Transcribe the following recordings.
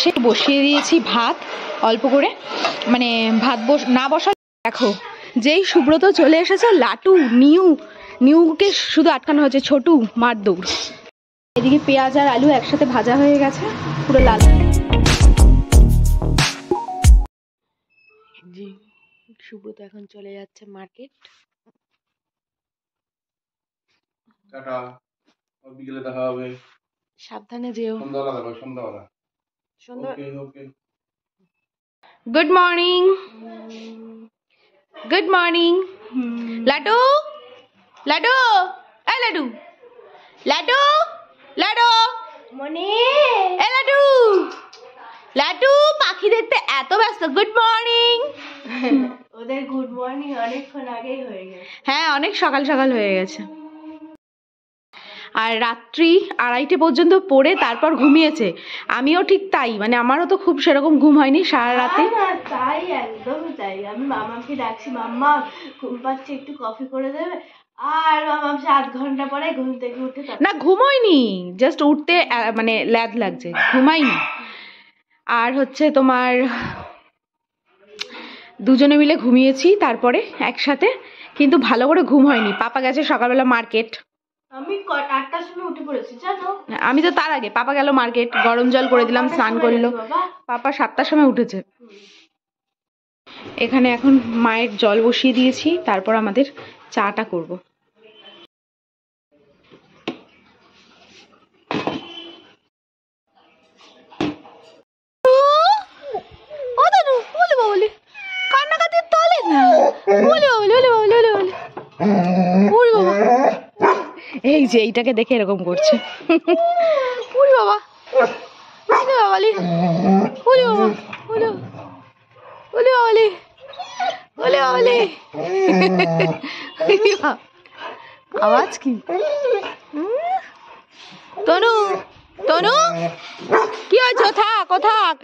এসে বসিয়ে দিয়েছি ভাত অল্প করে, মানে ভাত না বসা। দেখো যেই সুব্রত চলে এসেছে, লাটু নিউকে শুধু আটকানো হয়েছে, ছোটু মার দৌড়। এদিকে পেঁয়াজ আর আলু একসাথে ভাজা হয়ে গেছে পুরো লাল। জি, সুব্রত এখন চলে যাচ্ছে মার্কেট। টাটা, বিকেলে দেখা হবে। সাবধানে যেও। সন্ধ্যাবেলা। Okay. Good morning. Good morning Laddu. Laddu এই লাডু, লাডু লাডু মনে এ লাডু। লাডু পাখি দেখতে এত ব্যস্ত। Good morning. ওদের গুড মর্নিং অনেকক্ষণ আগেই হয়ে গেছে। হ্যাঁ, অনেক সকাল সকাল হয়ে গেছে। আর রাত্রি 2:30 পর্যন্ত পড়ে তারপর ঘুমিয়েছে। আমিও ঠিক তাই, মানে আমারও তো খুব সেরকম ঘুম হয়নি সারা রাতে। তাই একদমই তাই। আমি মামাকে ডাকছি, মাম্মা ঘুম পাচ্ছে, একটু কফি করে দেবে। আর মামাম 7 ঘন্টা পরে ঘুম থেকে উঠে না ঘুমোয়নি, জাস্ট উঠতে মানে ল্যাদ লাগছে, ঘুমাইনি। আর হচ্ছে তোমার দুজনে মিলে ঘুমিয়েছি তারপরে একসাথে, কিন্তু ভালো করে ঘুম হয়নি। পাপা গেছে সকালবেলা মার্কেট। আমি 8টার সময় উঠে পড়েছি জানো। আমি তো তার আগে, পাপা গেল মার্কেট, গরম জল করে দিলাম, স্নান করলো। পাপা 7টার সময় উঠেছে। এখানে এখন মায়ের জল বসিয়ে দিয়েছি, তারপর আমাদের চাটা করব। কান্নাকাটি তলে না, এই যে এইটাকে দেখে এরকম করছে। উড়ি বাবা, বাবালি, উড়ি বাবা, উড়ি বাবালি, উড়ি বাবালি। আওয়াজ কি? তনু, তনু কি হয়েছে? থাক, ও থাক,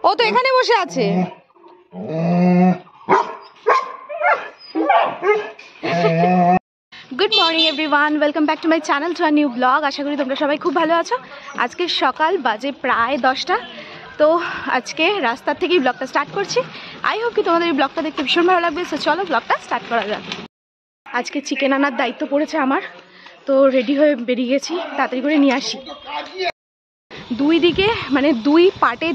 ও তো এখানে বসে আছে। Good morning everyone, welcome back to my channel, to a new vlog. আশা করি তোমরা সবাই খুব ভালো আছো। আজকে সকাল বাজে প্রায় 10টা। তো আজকে রাস্তার থেকেই ব্লগটা স্টার্ট করছি। আই হোপ কি তোমাদের এই ব্লগটা দেখতে ভীষণ ভালো লাগবে। সো চলো ব্লগটা স্টার্ট করা যাক। আজকে চিকেন আনার দায়িত্ব পড়েছে আমার, তো রেডি হয়ে বেরিয়ে গেছি, তাড়াতাড়ি করে নিয়ে আসি। দুই দিকে মানে দুই পার্টে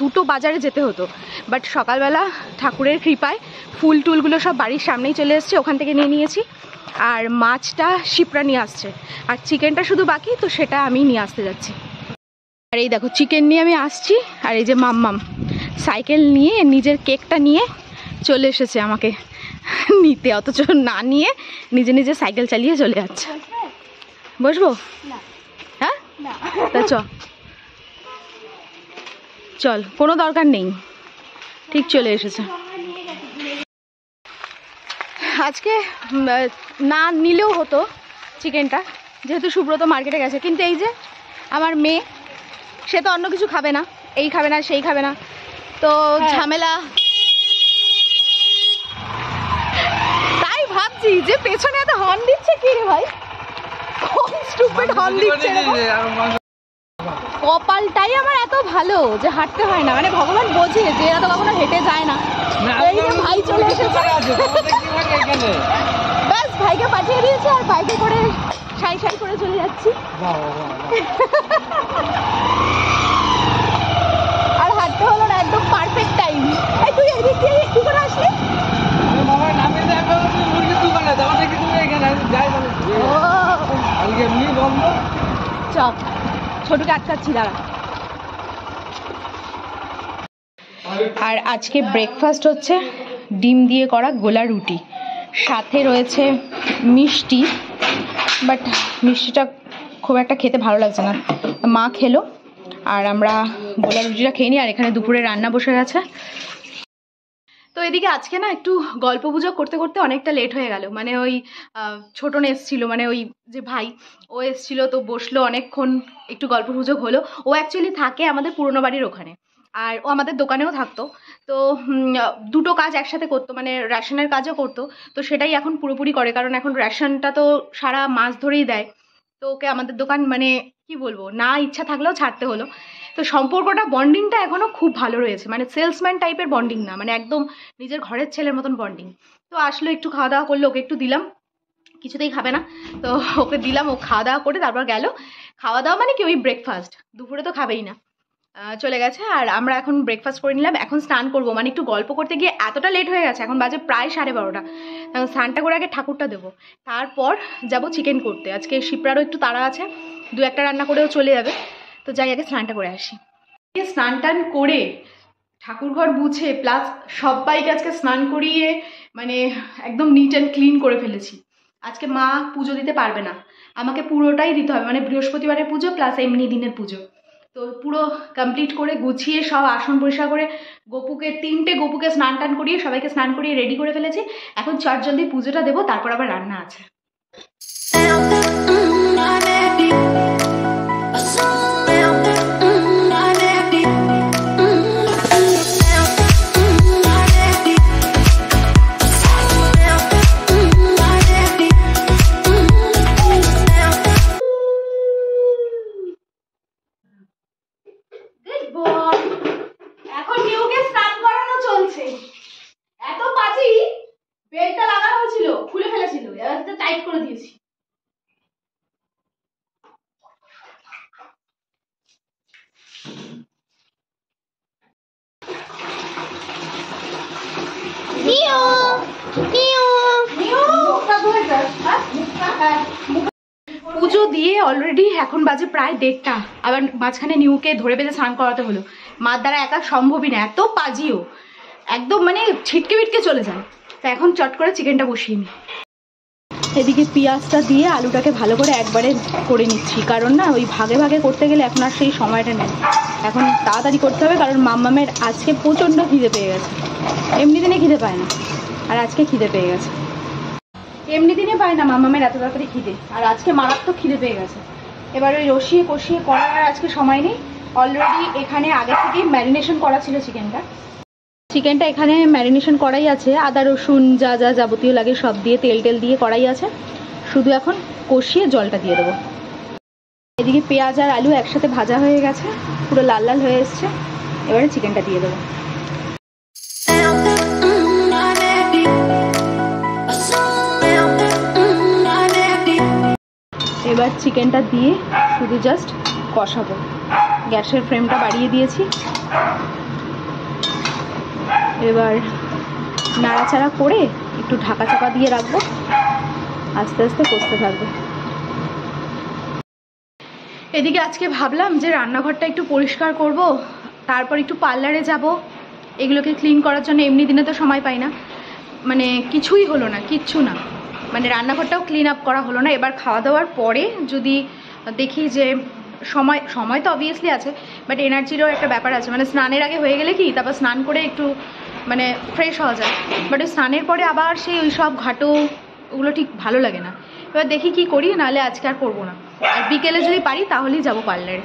দুটো বাজারে যেতে হতো, বাট সকালবেলা ঠাকুরের কৃপায় ফুল টুলগুলো সব বাড়ির সামনেই চলে এসছে, ওখান থেকে নিয়ে নিয়েছি। আর মাছটা শিপ্রা নিয়ে আসছে, আর চিকেনটা শুধু বাকি, তো সেটা আমি নিয়ে আসতে যাচ্ছি। আর এই দেখো চিকেন নিয়ে আমি আসছি, আর এই যে মাম্মাম সাইকেল নিয়ে নিজের কেকটা নিয়ে চলে এসেছে আমাকে নিতে, অথচ না নিয়ে নিজে নিজে সাইকেল চালিয়ে চলে যাচ্ছে। বসবো? হ্যাঁ, তা চল, কোনো দরকার নেই, ঠিক চলে এসেছে। আজকে না নিলেও হতো চিকেনটা, যেহেতু সুব্রত মার্কেটে গেছে, কিন্তু এই যে আমার মেয়ে, সে তো অন্য কিছু খাবে না, এই খাবে না সেই খাবে না, তো ঝামেলা। তাই ভাবছি যে পেছনে এত হর্ন দিচ্ছে কি রে ভাই, কোন স্টুপিড হর্ন দিচ্ছে। কপালটাই আমার এত ভালো যে হাঁটতে হয় না, মানে ভগবান বোঝে যে এরা তো কখনো হেঁটে যায় না। এই যে ভাই চলে এসেছে, ব্যাস ভাইকে পাঠিয়ে দিয়েছে, আর বাইকে করে সাই সাই করে চলে যাচ্ছি। আর হাঁটতে হলো না, একদম পারফেক্ট টাইম। এই তুই এদিক দিয়ে কি করে আসলি? চল, ছোটকে আটকাচ্ছি, দাঁড়া। আর আজকে ব্রেকফাস্ট হচ্ছে ডিম দিয়ে করা গোলা রুটি, সাথে রয়েছে মিষ্টি, বাট মিষ্টিটা খুব একটা খেতে ভালো লাগছে না, মা খেলো, আর আমরা গোলা রুটিটা খেয়ে নিই। আর এখানে দুপুরে রান্না বসে গেছে। তো এদিকে আজকে না একটু গল্প গুজব করতে করতে অনেকটা লেট হয়ে গেল, মানে ওই ছোটন এসছিল, মানে ওই যে ভাই, ও এসছিল, তো বসলো অনেকক্ষণ, একটু গল্প গুজব হলো। ও অ্যাকচুয়ালি থাকে আমাদের পুরনো বাড়ির ওখানে, আর ও আমাদের দোকানেও থাকতো, তো দুটো কাজ একসাথে করতো, মানে রেশনের কাজও করতো, তো সেটাই এখন পুরোপুরি করে, কারণ এখন রেশনটা তো সারা মাস ধরেই দেয়, তো ওকে আমাদের দোকান মানে কি বলবো, না ইচ্ছা থাকলেও ছাড়তে হলো। তো সম্পর্কটা বন্ডিংটা এখনও খুব ভালো রয়েছে, মানে সেলসম্যান টাইপের বন্ডিং না, মানে একদম নিজের ঘরের ছেলের মতন বন্ডিং। তো আসলো, একটু খাওয়া দাওয়া করলো, ওকে একটু দিলাম, কিছুতেই খাবে না, তো ওকে দিলাম, ও খাওয়া দাওয়া করে তারপর গেল। খাওয়া দাওয়া মানে কি ওই ব্রেকফাস্ট, দুপুরে তো খাবেই না, চলে গেছে। আর আমরা এখন ব্রেকফাস্ট করে নিলাম, এখন স্নান করবো, মানে একটু গল্প করতে গিয়ে এতটা লেট হয়ে গেছে, এখন বাজে প্রায় 12:30। এখন স্নানটা করে আগে ঠাকুরটা দেবো, তারপর যাব চিকেন করতে। আজকে শিপ্রারও একটু তাড়া আছে, 2-1টা রান্না করেও চলে যাবে, তো যাই আগে স্নানটা করে আসি। স্নান টান করে ঠাকুর ঘর মুছে প্লাস সবাইকে আজকে স্নান করিয়ে মানে একদম নিট অ্যান্ড ক্লিন করে ফেলেছি। আজকে মা পুজো দিতে পারবে না, আমাকে পুরোটাই দিতে হবে, মানে বৃহস্পতিবারের পুজো প্লাস এমনি দিনের পুজো। তো পুরো কমপ্লিট করে গুছিয়ে সব আসন পরিষ্কার করে গোপুকে 3টে গোপুকে স্নান টান করিয়ে সবাইকে স্নান করিয়ে রেডি করে ফেলেছি। এখন চটজলদি পুজোটা দেবো, তারপর আবার রান্না আছে। এখন নিউকে স্নান করানো চলছে, এত পাজি বেলটা লাগানো হয়েছিল খুলে ফেলেছিল, এবার তো টাইট করে দিয়েছি। পুজো দিয়ে অলরেডি এখন বাজে প্রায় 1:30, আবার মাঝখানে নিউকে ধরে বেঁধে স্নান করাতে হলো, মার দ্বারা একা সম্ভবই না, এত পাজিও একদম মানে ছিটকে বিটকে চলে যায়। তা এখন চট করে চিকেনটা বসিয়ে নিই। এদিকে পেঁয়াজটা দিয়ে আলুটাকে ভালো করে একবারে করে নিচ্ছি, কারণ না ওই ভাগে ভাগে করতে গেলে এখন আর সেই সময়টা নেই, এখন তাড়াতাড়ি করতে হবে, কারণ মাম্মামের আজকে প্রচণ্ড খিদে পেয়ে গেছে। এমনি দিনে খিদে পায় না, আর আজকে খিদে পেয়ে গেছে। এমনি দিনে পায় না মাম্মামের এত তাড়াতাড়ি খিদে, আর আজকে মারাত্মক খিদে পেয়ে গেছে। এবার ওই রসিয়ে কষিয়ে করার আজকে সময় নেই, অলরেডি এখানে আগে থেকেই ম্যারিনেশন করা ছিল চিকেনটা এখানে ম্যারিনেশন করাই আছে, আদা রসুন যা যা যাবতীয় লাগে সব দিয়ে তেল দিয়ে করাই আছে, শুধু এখন কষিয়ে জলটা দিয়ে দেবো। এদিকে পেঁয়াজ আর আলু একসাথে ভাজা হয়ে গেছে, পুরো লাল লাল হয়ে এসছে, এবারে চিকেনটা দিয়ে দেবো। এবার চিকেনটা দিয়ে শুধু জাস্ট কষাবো, গ্যাসের ফ্লেমটা বাড়িয়ে দিয়েছি। এবার নাড়াচাড়া করে একটু ঢাকা চাপা দিয়ে রাখবো, আস্তে আস্তে কষতে থাকবে। এদিকে আজকে ভাবলাম যে রান্নাঘরটা একটু পরিষ্কার করব, তারপর একটু পার্লারে যাব, এগুলোকে ক্লিন করার জন্য। এমনি দিনে তো সময় পাই না, মানে কিছুই হলো না, কিচ্ছু না, মানে রান্নাঘরটাও ক্লিন আপ করা হলো না। এবার খাওয়া দাওয়ার পরে যদি দেখি যে সময় তো অবভিয়াসলি আছে, বাট এনার্জিরও একটা ব্যাপার আছে, মানে স্নানের আগে হয়ে গেলে কি তারপর স্নান করে একটু মানে ফ্রেশ হওয়া যায়, বাট ওই স্নানের পরে আবার সেই ওই সব ঘাটো ওগুলো ঠিক ভালো লাগে না। এবার দেখি কি করি, নাহলে আজকে আর করবো না, আর বিকেলে যদি পারি তাহলেই যাবো পার্লারে।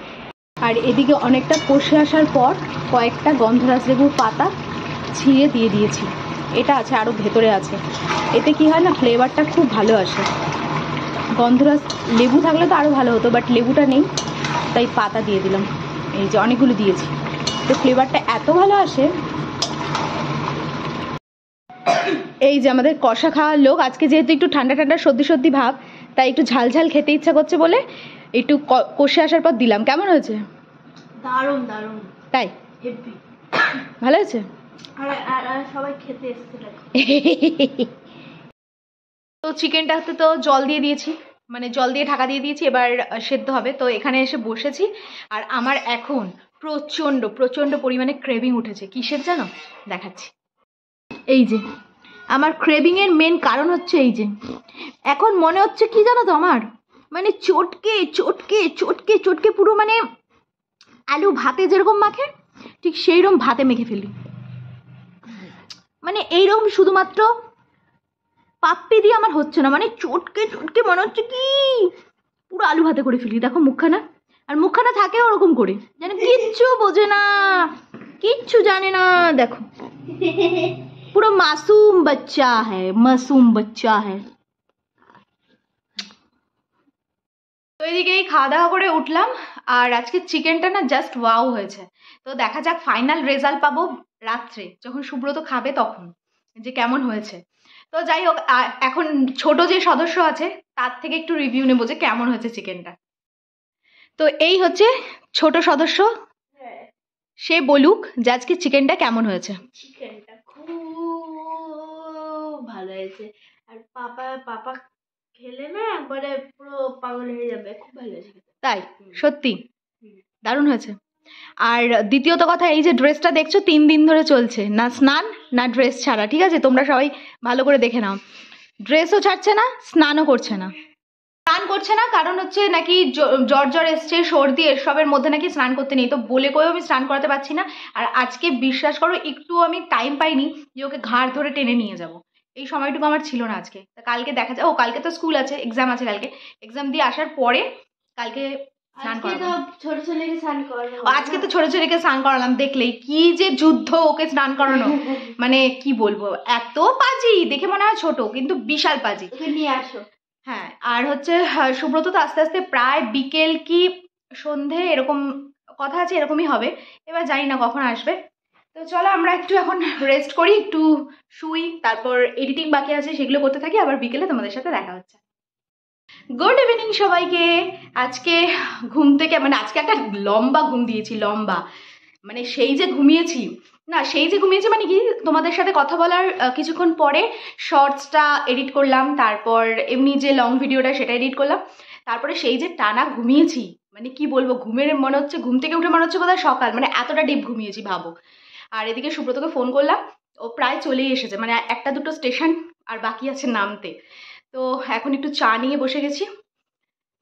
আর এদিকে অনেকটা কষে আসার পর কয়েকটা গন্ধরাজ লেবুর পাতা ছিঁড়ে দিয়ে দিয়েছি, এটা আছে আরও ভেতরে আছে, এতে কি হয় না ফ্লেভারটা খুব ভালো আসে। গন্ধরাজ লেবু থাকলে তো আরও ভালো হতো, বাট লেবুটা নেই তাই পাতা দিয়ে দিলাম, এই যে অনেকগুলো দিয়েছি, তো ফ্লেভারটা এত ভালো আসে। এই যে আমাদের কষা খাওয়ার লোক, আজকে যেহেতু একটু ঠান্ডা ঠান্ডা সর্দি সর্দি ভাব, তাই একটু ঝাল ঝাল খেতে ইচ্ছা করছে বলে একটু কষে আসার পর দিলাম। কেমন হয়েছে? দারুণ দারুণ, তাই ভালো হয়েছে, আর সবাই খেতে এসেছে। তো চিকেনটাতে তো জল দিয়ে দিয়েছি, মানে জল দিয়ে ঢাকা দিয়ে দিয়েছি, এবার সেদ্ধ হবে। তো এখানে এসে বসেছি, আর আমার এখন প্রচণ্ড প্রচণ্ড পরিমাণে ক্রেভিং উঠেছে। কিসের জানো? দেখাচ্ছি। এই যে আমার ক্রেভিংয়ের মেন কারণ হচ্ছে এই যে, এখন মনে হচ্ছে কি জানো তো, আমার মানে চটকে চটকে চটকে চটকে পুরো মানে আলু ভাতে যেরকম মাখে ঠিক সেইরকম ভাতে মেখে ফেলি, মানে এইরকম শুধুমাত্র পাপ্পি দিয়ে আমার হচ্ছে না, মানে চটকে চটকে মনে হচ্ছে কি পুরো আলু ভাতে করে ফেলি। দেখো মুখখানা, আর মুখখানা থাকে ওরকম করে, যেন কিচ্ছু বোঝে না, কিচ্ছু জানে না। দেখো পুরো মাসুম বাচ্চা হ্যায়, মাসুম বাচ্চা হ্যায়। তো এদিকেই খাওয়া দাওয়া করে উঠলাম, আর আজকে চিকেনটা না জাস্ট ওয়াও হয়েছে। তো দেখা যাক, ফাইনাল রেজাল্ট পাবো রাত্রে যখন সুব্রত খাবে তখন, যে কেমন হয়েছে। তো যাই হোক, এখন ছোট যে সদস্য আছে তার থেকে একটু রিভিউ নেবো যে কেমন হয়েছে চিকেনটা। তো এই হচ্ছে ছোট সদস্য, হ্যাঁ, সে বলুক যে আজকে চিকেনটা কেমন হয়েছে। চিকেনটা খুব ভালো হয়েছে। আর পাপা খেলে না একবারে পুরো পাগল হয়ে যাবে, খুব ভালো হয়েছে। তাই? সত্যি দারুণ হয়েছে। আর দ্বিতীয়ত কথা, এই যে ড্রেসটা দেখছো 3 দিন ধরে চলছে, না স্নান না ড্রেস ছাড়া, ঠিক আছে? তোমরা সবাই ভালো করে দেখে নাও, ড্রেসও ছাড়ছে না, স্নানও করছে না। স্নান করছে না কারণ হচ্ছে নাকি জ্বর এসছে, সর্দি, এসবের মধ্যে নাকি স্নান করতে নেই। তো বলে কয়েও আমি স্নান করাতে পারছি না। আর আজকে বিশ্বাস করো একটু আমি টাইম পাইনি যে ওকে ঘাড় ধরে টেনে নিয়ে যাব, এই সময়টুকু আমার ছিল না আজকে। তা কালকে দেখা যায়, ও কালকে তো স্কুল আছে, এক্সাম আছে কালকে, এক্সাম দিয়ে আসার পরে কালকে স্নান আজকে করাবো। তো ছোট ছেলেকে স্নান করানো আজকে তো ছোট ছেলেকে স্নান করালাম, দেখলেই কি যে যুদ্ধ ওকে স্নান করানো, মানে কি বলবো, এত পাজি, দেখে মনে হয় ছোট কিন্তু বিশাল পাজি। ওকে নিয়ে আসো। হ্যাঁ, আর হচ্ছে সুব্রত তো আস্তে আস্তে প্রায় বিকেল কি সন্ধে এরকম কথা আছে, এরকমই হবে। এবার জানি না কখন আসবে। তো চলো আমরা একটু এখন রেস্ট করি, একটু শুই, তারপর এডিটিং বাকি আছে সেগুলো করতে থাকি, আবার বিকেলে তোমাদের সাথে দেখা হচ্ছে। গুড ইভিনিং সবাইকে। আজকে ঘুম থেকে, মানে আজকে একটা লম্বা ঘুম দিয়েছি, লম্বা, মানে সেই যে ঘুমিয়েছি মানে কি, তোমাদের সাথে কথা বলার কিছুক্ষণ পরে শর্টসটা এডিট করলাম, তারপর এমনি যে লং ভিডিওটা সেটা এডিট করলাম, তারপরে সেই যে টানা ঘুমিয়েছি, মানে কি বলবো, ঘুমের মনে হচ্ছে, ঘুম থেকে উঠে মনে হচ্ছে বোধহয় সকাল, মানে এতটা ডিপ ঘুমিয়েছি ভাবো। আর এদিকে সুব্রতকে ফোন করলাম, ও প্রায় চলেই এসেছে, মানে একটা দুটো স্টেশন আর বাকি আছে নামতে। তো এখন একটু চা নিয়ে বসে গেছি,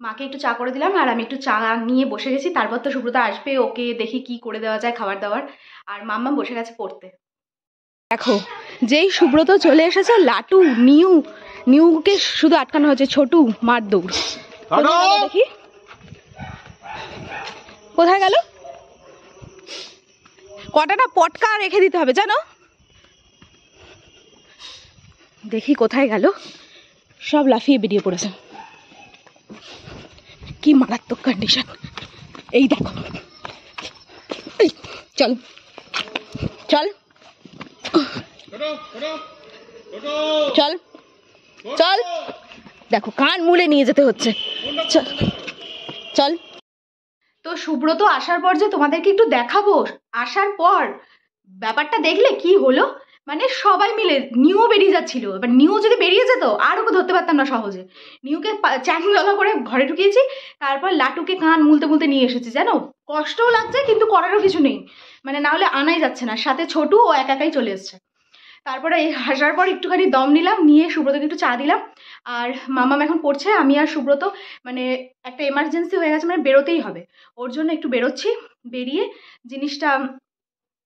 মাকে একটু চা করে দিলাম, আর আমি একটু চা নিয়ে বসে গেছি। তারপর তো সুব্রত আসবে, ওকে দেখি কি করে দেওয়া যায় খাবার দাবার। আর মাম্মা বসে গেছে পড়তে। দেখো, যেই সুব্রত চলে এসেছে, লাটু নিউকে শুধু আটকানো হচ্ছে, ছোটু মার দৌড়। দেখি কোথায় গেল, কটাটা পটকা রেখে দিতে হবে জানো, দেখি কোথায় গেল, সব লাফিয়ে বেরিয়ে পড়েছে। কি মারাত্মক কন্ডিশন, এই দেখো, চল চল চল চল, দেখো কান মুলে নিয়ে যেতে হচ্ছে, চল চল। তো সুব্রত আসার পর যে তোমাদেরকে একটু দেখাবো, আসার পর ব্যাপারটা দেখলে কি হলো, মানে সবাই মিলে, নিউ বেরিয়ে যাচ্ছিল, এবার নিউ যদি বেরিয়ে যেত আর ওকে ধরতে পারতাম না সহজে। নিউকে চ্যাংদলা করে ঘরে ঢুকিয়েছি, তারপর লাটুকে কান মুলতে মুলতে নিয়ে এসেছি, জানো কষ্টও লাগছে কিন্তু করারও কিছু নেই, মানে না হলে আনাই যাচ্ছে না, সাথে ছোটু ও একাই চলে এসছে। তারপরে এই আসার পর একটুখানি দম নিলাম, নিয়ে সুব্রতকে একটু চা দিলাম। আর মামাম এখন পড়ছে, আমি আর সুব্রত মানে একটা এমার্জেন্সি হয়ে গেছে, মানে বেরোতেই হবে, ওর জন্য একটু বেরোচ্ছি, বেরিয়ে জিনিসটা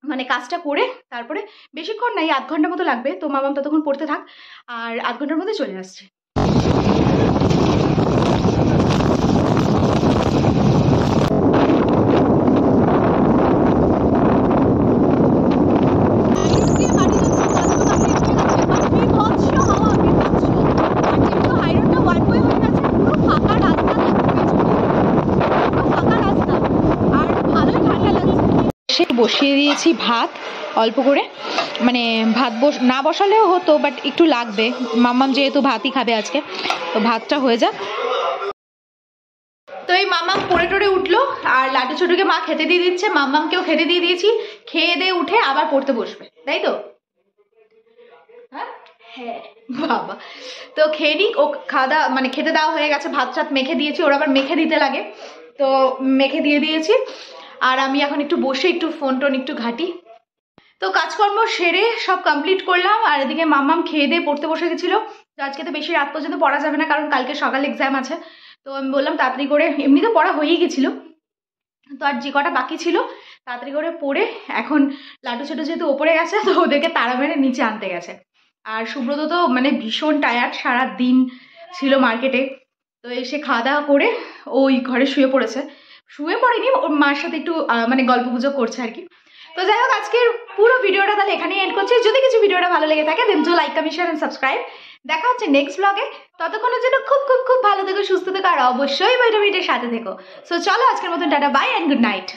মানে কাজটা করে তারপরে, বেশিক্ষণ নাই, 1/2 ঘন্টা মতো লাগবে। তো মামাম ততক্ষণ পড়তে থাক, আর 1/2 ঘন্টার মধ্যে চলে আসছে। বসিয়ে দিয়েছি ভাত অল্প করে, মানে ভাত না বসালেও হতো, বাট একটু লাগবে, মাম্মাম যেহেতু ভাতই খাবে আজকে, তো ভাতটা হয়ে যাক। তো এই মাম্মাম পড়ে টড়ে উঠলো, আর লাটু ছোটুকে মা খেতে দিয়ে দিচ্ছে, মাম্মামকেও খেতে দিয়ে দিয়েছি, খেয়ে দিয়ে উঠে আবার পড়তে বসবে, তাই তো? হ্যাঁ বাবা, তো খেয়ে নিক, ও খাওয়া দাওয়া মানে খেতে দেওয়া হয়ে গেছে, ভাত টাত মেখে দিয়েছি, ওর আবার মেখে দিতে লাগে, তো মেখে দিয়ে দিয়েছি। আর আমি এখন একটু বসে একটু ফোন টোন একটু ঘাঁটি। তো কাজকর্ম সেরে সব কমপ্লিট করলাম, আর এদিকে মাম্মাম খেয়ে দিয়ে পড়তে বসে গেছিলো। তো আজকে তো বেশি রাত পর্যন্ত পড়া যাবে না, কারণ কালকে সকালে এক্সাম আছে। তো আমি বললাম তাড়াতাড়ি করে, এমনিতে পড়া হয়েই গেছিলো, তো আর যে কটা বাকি ছিল তাড়াতাড়ি করে পড়ে, এখন লাটু ছোটো যেহেতু ওপরে গেছে, তো ওদেরকে তাড়া মেরে নিচে আনতে গেছে। আর সুব্রত তো মানে ভীষণ টায়ার্ড, সারা দিন ছিল মার্কেটে, তো এসে খাওয়া দাওয়া করে ওই ঘরে শুয়ে পড়েছে, শুয়ে পড়েনি, ওর মার সাথে একটু মানে গল্প গুজব করছে আর কি। তো যাই হোক, আজকের পুরো ভিডিওটা তাহলে এখানেই এন্ড করছি। যদি কিছু ভিডিওটা ভালো লেগে থাকে, then do like, comment, share and subscribe. দেখা হচ্ছে নেক্সট ব্লগে। ততক্ষণের জন্য খুব খুব খুব ভালো থেকো, সুস্থ থেকো, আর অবশ্যই ভিটামিনের সাথে থেকো। সো চলো আজকের মতন tata, bye and good night.